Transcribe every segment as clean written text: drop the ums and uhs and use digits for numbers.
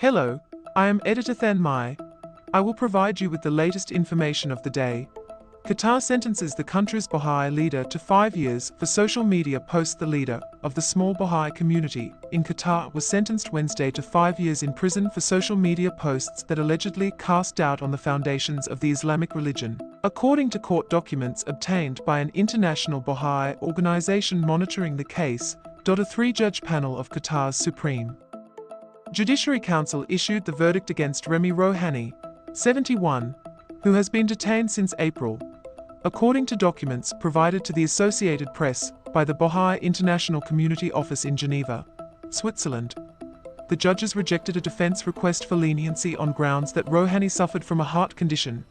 Hello, I am Editor Than Mai. I will provide you with the latest information of the day. Qatar sentences the country's Baha'i leader to 5 years for social media posts. The leader of the small Baha'i community in Qatar was sentenced Wednesday to 5 years in prison for social media posts that allegedly cast doubt on the foundations of the Islamic religion, according to court documents obtained by an international Baha'i organization monitoring the case. A 3-judge panel of Qatar's Supreme Judiciary Council issued the verdict against Remy Rouhani, 71, who has been detained since April, according to documents provided to the Associated Press by the Baha'i International Community Office in Geneva, Switzerland. The judges rejected a defense request for leniency on grounds that Rouhani suffered from a heart condition,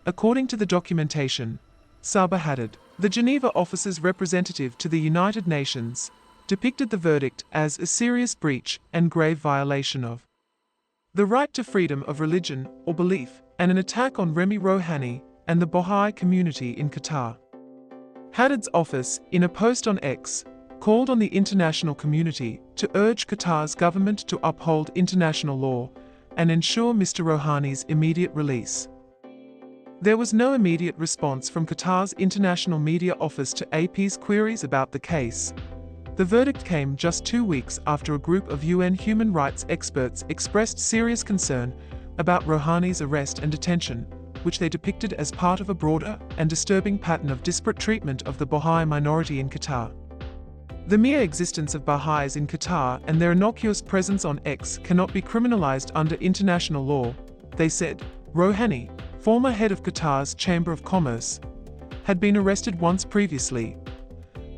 according to the documentation. Saba Haddad, the Geneva office's representative to the United Nations, depicted the verdict as a serious breach and grave violation of the right to freedom of religion or belief, and an attack on Remy Rouhani and the Baha'i community in Qatar. Haddad's office, in a post on X, called on the international community to urge Qatar's government to uphold international law and ensure Mr. Rouhani's immediate release. There was no immediate response from Qatar's international media office to AP's queries about the case. The verdict came just 2 weeks after a group of UN human rights experts expressed serious concern about Rouhani's arrest and detention, which they depicted as part of a broader and disturbing pattern of disparate treatment of the Baha'i minority in Qatar. The mere existence of Baha'is in Qatar and their innocuous presence on X cannot be criminalized under international law, they said. Rouhani, former head of Qatar's Chamber of Commerce, had been arrested once previously,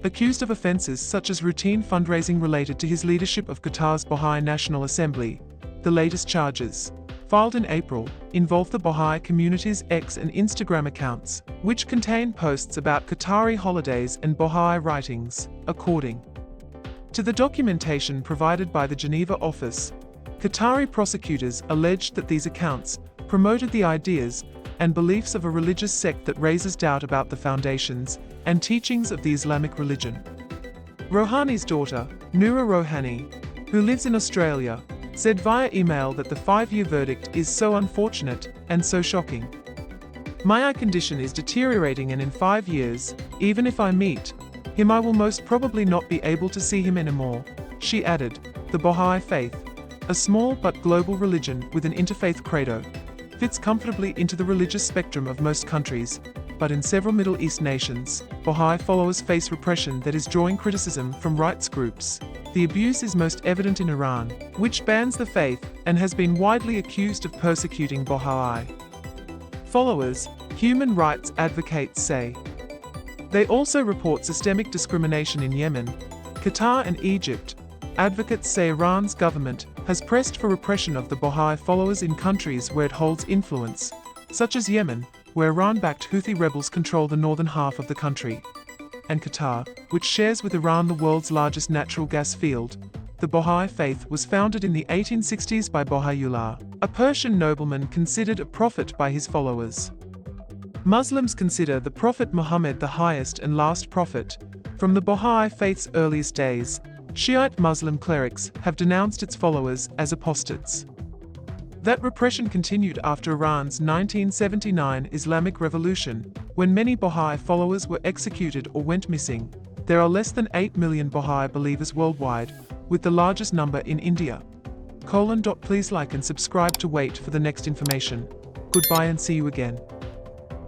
accused of offences such as routine fundraising related to his leadership of Qatar's Baha'i National Assembly. The latest charges, filed in April, involve the Baha'i community's X and Instagram accounts, which contain posts about Qatari holidays and Baha'i writings. According to the documentation provided by the Geneva office, Qatari prosecutors alleged that these accounts promoted the ideas and beliefs of a religious sect that raises doubt about the foundations and teachings of the Islamic religion. Rouhani's daughter, Noura Rouhani, who lives in Australia, said via email that the 5-year verdict is so unfortunate and so shocking. My eye condition is deteriorating, and in 5 years, even if I meet him, I will most probably not be able to see him anymore, she added. The Baha'i faith, a small but global religion with an interfaith credo, fits comfortably into the religious spectrum of most countries, but in several Middle East nations, Baha'i followers face repression that is drawing criticism from rights groups. The abuse is most evident in Iran, which bans the faith and has been widely accused of persecuting Baha'i followers, human rights advocates say. They also report systemic discrimination in Yemen, Qatar and Egypt. Advocates say Iran's government has pressed for repression of the Baha'i followers in countries where it holds influence, such as Yemen, where Iran-backed Houthi rebels control the northern half of the country, and Qatar, which shares with Iran the world's largest natural gas field. The Baha'i faith was founded in the 1860s by Baha'u'llah, a Persian nobleman considered a prophet by his followers. Muslims consider the Prophet Muhammad the highest and last prophet. From the Baha'i faith's earliest days, Shiite Muslim clerics have denounced its followers as apostates. That repression continued after Iran's 1979 Islamic Revolution, when many Baha'i followers were executed or went missing. There are less than 8 million Baha'i believers worldwide, with the largest number in India. Please like and subscribe to wait for the next information. Goodbye and see you again.